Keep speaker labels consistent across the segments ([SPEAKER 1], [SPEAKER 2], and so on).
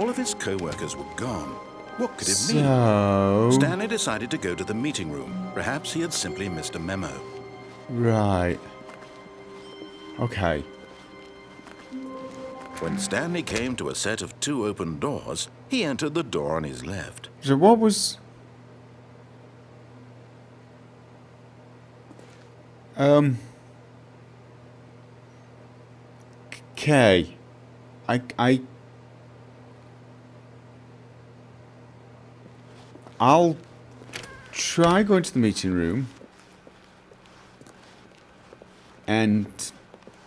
[SPEAKER 1] all of his co-workers were gone. What could it mean?
[SPEAKER 2] So...
[SPEAKER 1] Stanley decided to go to the meeting room. Perhaps he had simply missed a memo.
[SPEAKER 2] Right. Okay.
[SPEAKER 1] When Stanley came to a set of 2 open doors, he entered the door on his left.
[SPEAKER 2] So what was... Okay. I'll try going to the meeting room. And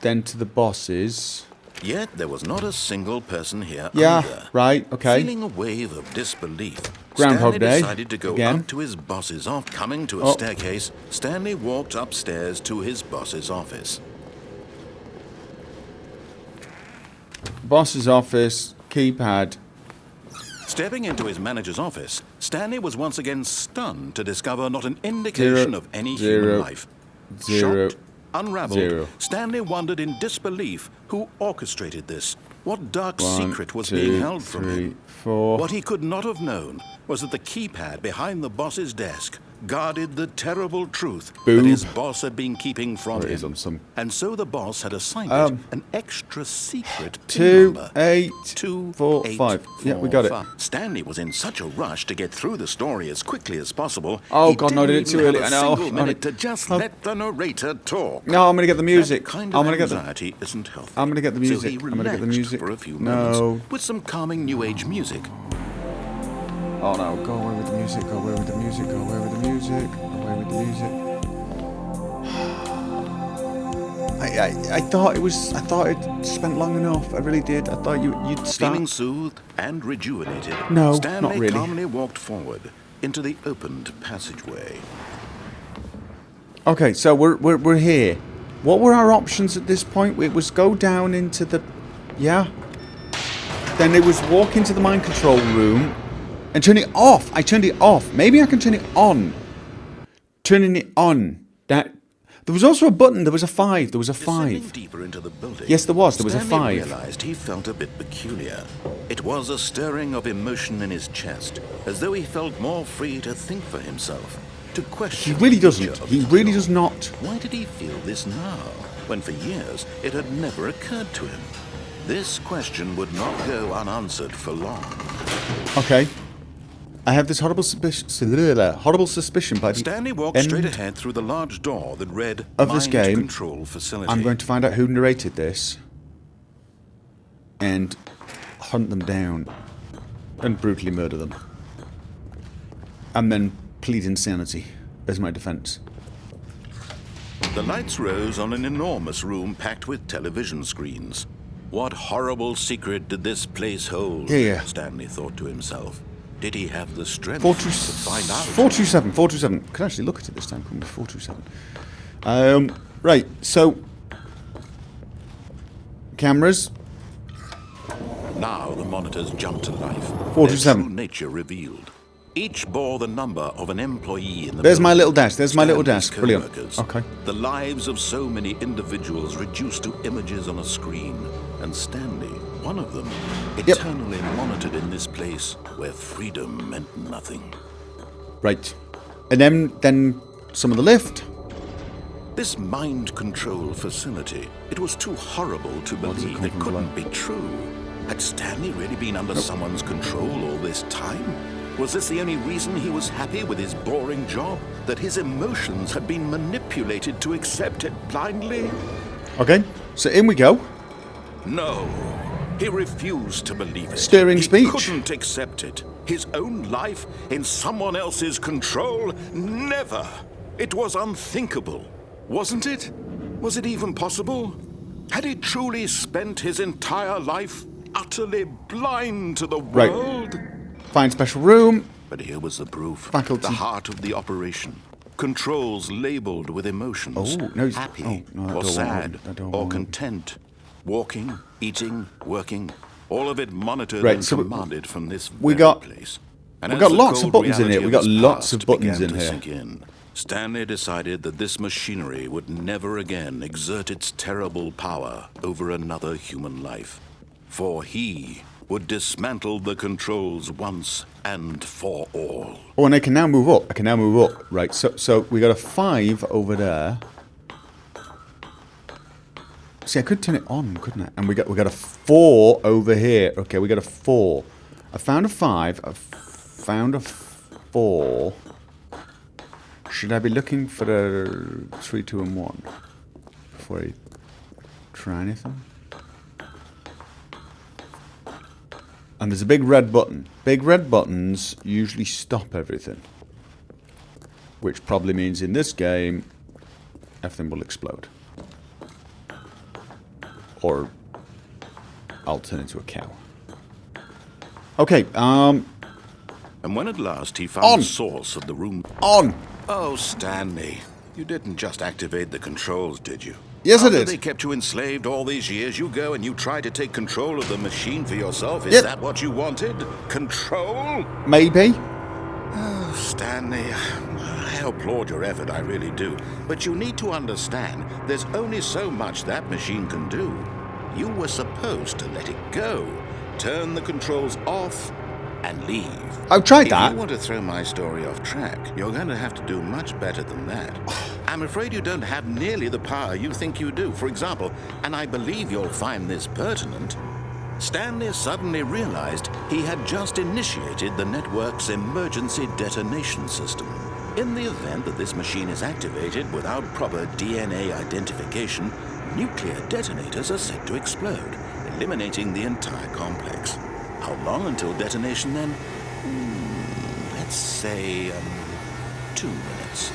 [SPEAKER 2] then to the bosses.
[SPEAKER 1] Yet there was not a single person here
[SPEAKER 2] Yeah,
[SPEAKER 1] either.
[SPEAKER 2] right, okay.
[SPEAKER 1] Feeling a wave of disbelief,
[SPEAKER 2] Groundhog
[SPEAKER 1] Stanley
[SPEAKER 2] Day,
[SPEAKER 1] decided to go
[SPEAKER 2] again.
[SPEAKER 1] up to his boss's office. Coming to a staircase, Stanley walked upstairs to his boss's office.
[SPEAKER 2] Boss's office, keypad.
[SPEAKER 1] Stepping into his manager's office, Stanley was once again stunned to discover not an indication of any human life. Shocked, unraveled, Stanley wondered in disbelief who orchestrated this. What dark secret was being held from him?
[SPEAKER 2] 4.
[SPEAKER 1] What he could not have known was that the keypad behind the boss's desk guarded the terrible truth that his boss had been keeping from him. And so the boss had assigned it an extra secret PIN number.
[SPEAKER 2] 28445. Yeah, we got it.
[SPEAKER 1] Stanley was in such a rush to get through the story as quickly as possible.
[SPEAKER 2] Oh God, no, I did it too early.
[SPEAKER 1] I know. Minute to just let the narrator talk.
[SPEAKER 2] No, I'm gonna get the music.
[SPEAKER 1] That kind of anxiety isn't healthy.
[SPEAKER 2] I'm gonna get the music.
[SPEAKER 1] So he
[SPEAKER 2] I'm gonna get the music
[SPEAKER 1] for a few moments with some calming new age music.
[SPEAKER 2] Oh no, go away with the music, go away with the music, go away with the music, go away with the music. I thought it spent long enough. I really did. I thought you'd start.
[SPEAKER 1] Feeling soothed and rejuvenated,
[SPEAKER 2] No,
[SPEAKER 1] Stanley
[SPEAKER 2] not really.
[SPEAKER 1] calmly walked forward into the opened passageway.
[SPEAKER 2] Okay, so we're here. What were our options at this point? It was go down into the... Yeah. Then it was walk into the mind control room and turn it off. I turned it off. Maybe I can turn it on. Turning it on. That... There was also a button. There was a 5. There was a 5.
[SPEAKER 1] Descending deeper into the building,
[SPEAKER 2] Yes, there was. There was a
[SPEAKER 1] Stanley
[SPEAKER 2] 5.
[SPEAKER 1] realized he felt a bit peculiar. It was a stirring of emotion in his chest, as though he felt more free to think for himself, to question.
[SPEAKER 2] He really
[SPEAKER 1] the nature
[SPEAKER 2] doesn't.
[SPEAKER 1] of
[SPEAKER 2] He
[SPEAKER 1] his
[SPEAKER 2] really
[SPEAKER 1] job.
[SPEAKER 2] does not.
[SPEAKER 1] Why did he feel this now, when for years it had never occurred to him? This question would not go unanswered for long.
[SPEAKER 2] Okay. I have this horrible suspicion by the
[SPEAKER 1] Stanley walked straight ahead through the large door that read
[SPEAKER 2] of this
[SPEAKER 1] Mind
[SPEAKER 2] game.
[SPEAKER 1] Control Facility.
[SPEAKER 2] I'm going to find out who narrated this and hunt them down and brutally murder them. And then plead insanity as my defense.
[SPEAKER 1] The lights rose on an enormous room packed with television screens. What horrible secret did this place hold?
[SPEAKER 2] Yeah.
[SPEAKER 1] Stanley thought to himself. Did he have the strength
[SPEAKER 2] 427.
[SPEAKER 1] to find out?
[SPEAKER 2] 427. 427. Can actually look at it this time, couldn't we? 427. Right, so... Cameras.
[SPEAKER 1] Now the monitors jumped to life.
[SPEAKER 2] 427.
[SPEAKER 1] Their true nature revealed. Each bore the number of an employee in the
[SPEAKER 2] There's my
[SPEAKER 1] building.
[SPEAKER 2] little desk. There's my little
[SPEAKER 1] Stanley's
[SPEAKER 2] desk. Brilliant.
[SPEAKER 1] co-workers.
[SPEAKER 2] Okay.
[SPEAKER 1] The lives of so many individuals reduced to images on a screen. And Stanley, one of them, eternally monitored in this place where freedom meant nothing.
[SPEAKER 2] Right. And then some of the lift.
[SPEAKER 1] This mind control facility, it was too horrible to believe it couldn't be true. Had Stanley really been under someone's control all this time? Was this the only reason he was happy with his boring job? That his emotions had been manipulated to accept it blindly?
[SPEAKER 2] Okay. So in we go.
[SPEAKER 1] No. He refused to believe it.
[SPEAKER 2] Stirring speech.
[SPEAKER 1] He couldn't accept it. His own life in someone else's control? Never. It was unthinkable. Wasn't it? Was it even possible? Had he truly spent his entire life utterly blind to the world?
[SPEAKER 2] Find special room.
[SPEAKER 1] But here was the proof.
[SPEAKER 2] Faculty.
[SPEAKER 1] The heart of the operation. Controls labeled with emotions.
[SPEAKER 2] Oh, no,
[SPEAKER 1] happy,
[SPEAKER 2] no, I
[SPEAKER 1] or
[SPEAKER 2] don't
[SPEAKER 1] sad,
[SPEAKER 2] want it.
[SPEAKER 1] or content. Walking, eating, working. All of it monitored
[SPEAKER 2] Right,
[SPEAKER 1] and
[SPEAKER 2] so
[SPEAKER 1] commanded from this
[SPEAKER 2] we
[SPEAKER 1] very
[SPEAKER 2] got-
[SPEAKER 1] place.
[SPEAKER 2] we
[SPEAKER 1] And
[SPEAKER 2] got
[SPEAKER 1] as the
[SPEAKER 2] lots of
[SPEAKER 1] cold
[SPEAKER 2] buttons in here.
[SPEAKER 1] reality
[SPEAKER 2] We got
[SPEAKER 1] of his
[SPEAKER 2] lots of
[SPEAKER 1] past
[SPEAKER 2] buttons
[SPEAKER 1] began
[SPEAKER 2] in
[SPEAKER 1] to
[SPEAKER 2] here.
[SPEAKER 1] sink in, Stanley decided that this machinery would never again exert its terrible power over another human life. For he would dismantle the controls once and for all.
[SPEAKER 2] Oh, and I can now move up. I can now move up. Right, so we got a 5 over there. See, I could turn it on, couldn't I? And we got a 4 over here. Okay, we got a 4. I found a 5. I found a 4. Should I be looking for a 3, 2, and 1 before I try anything? And there's a big red button. Big red buttons usually stop everything, which probably means in this game everything will explode. Or I'll turn into a cow. Okay,
[SPEAKER 1] And when at last he found
[SPEAKER 2] On.
[SPEAKER 1] the source of the room...
[SPEAKER 2] on!
[SPEAKER 1] Oh, Stanley, you didn't just activate the controls, did you?
[SPEAKER 2] Yes, I
[SPEAKER 1] After
[SPEAKER 2] did.
[SPEAKER 1] they kept you enslaved all these years, you go and you try to take control of the machine for yourself. Is
[SPEAKER 2] Yep.
[SPEAKER 1] that what you wanted? Control?
[SPEAKER 2] Maybe.
[SPEAKER 1] Oh, Stanley, I applaud your effort, I really do. But you need to understand, there's only so much that machine can do. You were supposed to let it go, turn the controls off, and leave.
[SPEAKER 2] I've tried
[SPEAKER 1] If
[SPEAKER 2] that.
[SPEAKER 1] you want to throw my story off track, you're going to have to do much better than that. I'm afraid you don't have nearly the power you think you do. For example, and I believe you'll find this pertinent, Stanley suddenly realized he had just initiated the network's emergency detonation system. In the event that this machine is activated without proper DNA identification, nuclear detonators are set to explode, eliminating the entire complex. How long until detonation then? Let's say 2 minutes.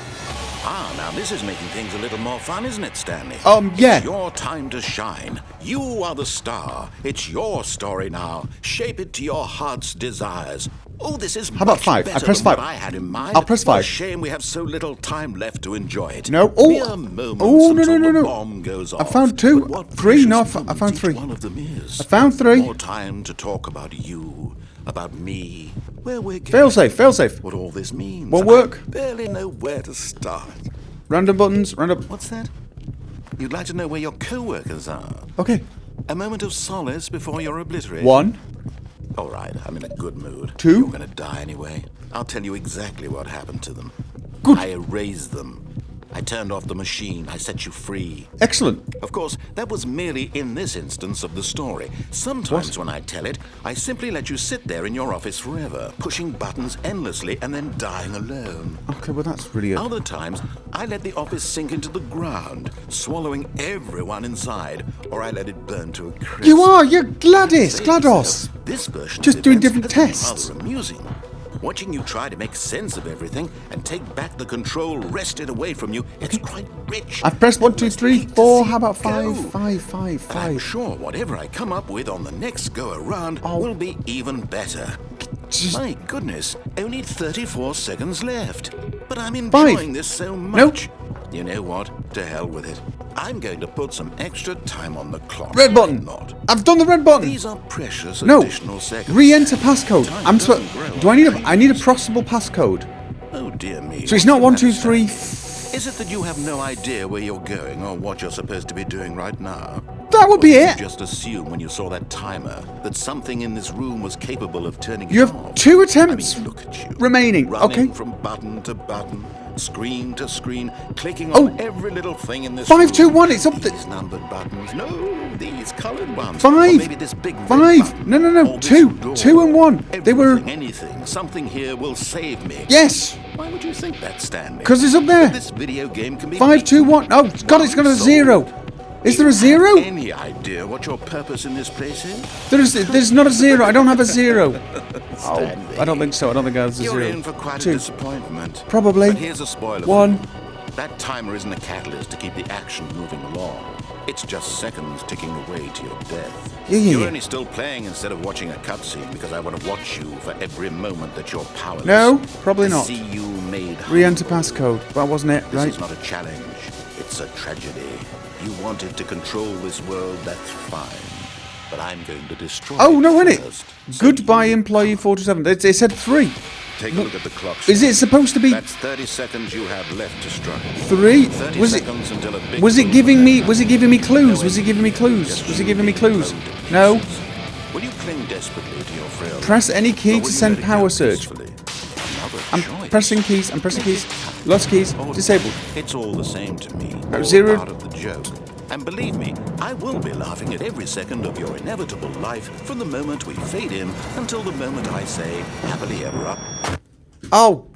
[SPEAKER 1] Ah, now this is making things a little more fun, isn't it, Stanley?
[SPEAKER 2] Yeah.
[SPEAKER 1] It's your time to shine. You are the star. It's your story now. Shape it to your heart's desires. Oh, this is
[SPEAKER 2] How about
[SPEAKER 1] much
[SPEAKER 2] 5? I
[SPEAKER 1] better
[SPEAKER 2] press
[SPEAKER 1] than
[SPEAKER 2] 5.
[SPEAKER 1] what I had in mind.
[SPEAKER 2] I'll press 5.
[SPEAKER 1] What a shame we have so little time left to enjoy it.
[SPEAKER 2] No. Oh.
[SPEAKER 1] Mere moments
[SPEAKER 2] Oh, no,
[SPEAKER 1] until
[SPEAKER 2] no, no,
[SPEAKER 1] the
[SPEAKER 2] no.
[SPEAKER 1] bomb goes off.
[SPEAKER 2] I found 2.
[SPEAKER 1] But what
[SPEAKER 2] 3. No,
[SPEAKER 1] precious
[SPEAKER 2] I found
[SPEAKER 1] moments
[SPEAKER 2] 3.
[SPEAKER 1] each one of them is.
[SPEAKER 2] I found 3.
[SPEAKER 1] More time to talk about you, about me, where we're going.
[SPEAKER 2] Failsafe, failsafe.
[SPEAKER 1] What all this means.
[SPEAKER 2] Won't work.
[SPEAKER 1] I barely know where to start.
[SPEAKER 2] Random buttons, random.
[SPEAKER 1] What's that? You'd like to know where your co-workers are?
[SPEAKER 2] Okay.
[SPEAKER 1] A moment of solace before you're obliterated.
[SPEAKER 2] 1.
[SPEAKER 1] All right, I'm in a good mood.
[SPEAKER 2] 2.
[SPEAKER 1] You're gonna die anyway. I'll tell you exactly what happened to them.
[SPEAKER 2] Good.
[SPEAKER 1] I erased them. I turned off the machine. I set you free.
[SPEAKER 2] Excellent.
[SPEAKER 1] Of course, that was merely in this instance of the story. Sometimes when I tell it, I simply let you sit there in your office forever, pushing buttons endlessly and then dying alone.
[SPEAKER 2] Okay, well that's really...
[SPEAKER 1] Other times, I let the office sink into the ground, swallowing everyone inside, or I let it burn to a crisp.
[SPEAKER 2] You're Gladys, GLaDOS.
[SPEAKER 1] This version
[SPEAKER 2] Just
[SPEAKER 1] of
[SPEAKER 2] doing
[SPEAKER 1] events
[SPEAKER 2] different
[SPEAKER 1] has been
[SPEAKER 2] tests.
[SPEAKER 1] rather amusing. Watching you try to make sense of everything and take back the control wrested away from you, it's quite rich.
[SPEAKER 2] I've pressed 1, 2,
[SPEAKER 1] Almost
[SPEAKER 2] 3,
[SPEAKER 1] hate to
[SPEAKER 2] 4.
[SPEAKER 1] see
[SPEAKER 2] How about
[SPEAKER 1] it go.
[SPEAKER 2] 5? 5,
[SPEAKER 1] And I'm
[SPEAKER 2] 5.
[SPEAKER 1] sure whatever I come up with on the next go around will be even better.
[SPEAKER 2] Just-
[SPEAKER 1] My goodness, only 34 seconds left. But I'm
[SPEAKER 2] 5.
[SPEAKER 1] enjoying this so much. You know what? To hell with it. I'm going to put some extra time on the clock.
[SPEAKER 2] Red button.
[SPEAKER 1] Not.
[SPEAKER 2] I've done the red button.
[SPEAKER 1] These are precious
[SPEAKER 2] No.
[SPEAKER 1] additional seconds.
[SPEAKER 2] Re-enter passcode.
[SPEAKER 1] Time
[SPEAKER 2] I'm
[SPEAKER 1] doesn't
[SPEAKER 2] supposed...
[SPEAKER 1] grow
[SPEAKER 2] Do I need a possible passcode?
[SPEAKER 1] Oh dear me.
[SPEAKER 2] So it's
[SPEAKER 1] what's
[SPEAKER 2] not
[SPEAKER 1] the
[SPEAKER 2] 1, 2,
[SPEAKER 1] matter,
[SPEAKER 2] 3...
[SPEAKER 1] Stan? Is it that you have no idea where you're going or what you're supposed to be doing right now?
[SPEAKER 2] That would
[SPEAKER 1] Or
[SPEAKER 2] be
[SPEAKER 1] did
[SPEAKER 2] it.
[SPEAKER 1] You just assume when you saw that timer that something in this room was capable of turning
[SPEAKER 2] You
[SPEAKER 1] it
[SPEAKER 2] have
[SPEAKER 1] off?
[SPEAKER 2] 2 attempts
[SPEAKER 1] I mean, look at you.
[SPEAKER 2] remaining.
[SPEAKER 1] Running
[SPEAKER 2] Okay.
[SPEAKER 1] from button to button, screen to screen, clicking
[SPEAKER 2] Oh.
[SPEAKER 1] on every little thing in this
[SPEAKER 2] 5,
[SPEAKER 1] room.
[SPEAKER 2] 2, 1. It's up the...
[SPEAKER 1] These numbered buttons. No, these colored ones.
[SPEAKER 2] 5.
[SPEAKER 1] Or maybe this big red
[SPEAKER 2] 5.
[SPEAKER 1] button.
[SPEAKER 2] No.
[SPEAKER 1] Or this
[SPEAKER 2] 2.
[SPEAKER 1] door.
[SPEAKER 2] 2 and 1. They were...
[SPEAKER 1] Everything, anything. Something here will save me.
[SPEAKER 2] Yes.
[SPEAKER 1] Why would you think that, Stanley?
[SPEAKER 2] Because it's up there.
[SPEAKER 1] This video game can be
[SPEAKER 2] 5, 2, 1. Oh, God, it's got a 0. Is there a 0?
[SPEAKER 1] Any idea what your purpose in this place is?
[SPEAKER 2] There's not a 0. I don't have a 0.
[SPEAKER 1] Stanley,
[SPEAKER 2] I don't think so. I don't think I have a 0.
[SPEAKER 1] You're in for quite
[SPEAKER 2] 2.
[SPEAKER 1] a disappointment.
[SPEAKER 2] Probably.
[SPEAKER 1] But here's a spoiler.
[SPEAKER 2] 1.
[SPEAKER 1] For you. That timer isn't a catalyst to keep the action moving along. It's just seconds ticking away to your death.
[SPEAKER 2] Yeah.
[SPEAKER 1] You're only still playing instead of watching a cutscene because I want to watch you for every moment that you're powerless.
[SPEAKER 2] No, probably
[SPEAKER 1] to
[SPEAKER 2] not.
[SPEAKER 1] See you made
[SPEAKER 2] Re-enter
[SPEAKER 1] humble.
[SPEAKER 2] passcode. That wasn't it,
[SPEAKER 1] This
[SPEAKER 2] right?
[SPEAKER 1] is not a challenge. It's a tragedy. You wanted to control this world, that's fine. But I'm going to destroy
[SPEAKER 2] Oh,
[SPEAKER 1] it
[SPEAKER 2] no, innit?
[SPEAKER 1] first, so
[SPEAKER 2] Goodbye,
[SPEAKER 1] you
[SPEAKER 2] employee 427. It said 3.
[SPEAKER 1] Take a look at the clock.
[SPEAKER 2] Is it supposed to be
[SPEAKER 1] That's 30 seconds you have left to strike.
[SPEAKER 2] 3?
[SPEAKER 1] 30
[SPEAKER 2] Was it...
[SPEAKER 1] seconds until a big
[SPEAKER 2] Was it
[SPEAKER 1] boom
[SPEAKER 2] giving me?
[SPEAKER 1] happens.
[SPEAKER 2] Was it giving me clues?
[SPEAKER 1] No
[SPEAKER 2] Was it giving me clues?
[SPEAKER 1] just
[SPEAKER 2] Was it giving me
[SPEAKER 1] shooting
[SPEAKER 2] clues?
[SPEAKER 1] load of
[SPEAKER 2] No.
[SPEAKER 1] pieces. Will you cling desperately to your frail
[SPEAKER 2] Press
[SPEAKER 1] life,
[SPEAKER 2] any
[SPEAKER 1] or
[SPEAKER 2] key
[SPEAKER 1] will
[SPEAKER 2] to
[SPEAKER 1] you
[SPEAKER 2] send
[SPEAKER 1] let it
[SPEAKER 2] power
[SPEAKER 1] go
[SPEAKER 2] surge.
[SPEAKER 1] peacefully? Another
[SPEAKER 2] I'm
[SPEAKER 1] choice.
[SPEAKER 2] pressing keys. I'm pressing
[SPEAKER 1] Make
[SPEAKER 2] keys.
[SPEAKER 1] it count.
[SPEAKER 2] Lost keys.
[SPEAKER 1] Or
[SPEAKER 2] Disabled.
[SPEAKER 1] It's all the same to me. All
[SPEAKER 2] zero.
[SPEAKER 1] part of the joke. And believe me, I will be laughing at every second of your inevitable life from the moment we fade in until the moment I say happily ever after.
[SPEAKER 2] Oh.